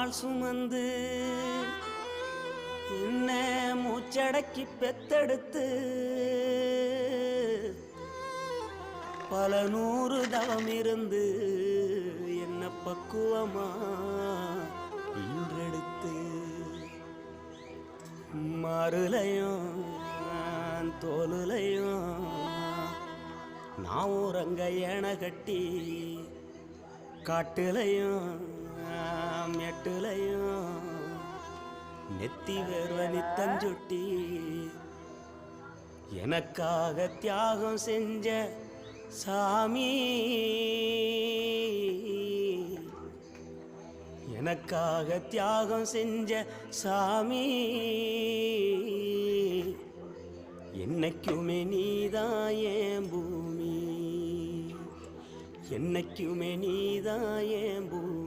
நாள் சுமந்து என்ன மூச்சடக்கி பெத்தெடுத்து பல நூறு தவம் இருந்து என்ன பக்குவமா இன்றெடுத்து மறுலையும் தோலுலையும் நான் உறங்க ஏன கட்டி காட்டுலையும் மெட்டுலையும் நெத்தி வேர்வ நித்தஞ்சொட்டி எனக்காக தியாகம் செஞ்ச சாமி, எனக்காக தியாகம் செஞ்ச சாமி, என்னைக்குமே நீதான் என் பூமி, என்னைக்குமே நீதான் என் பூமி.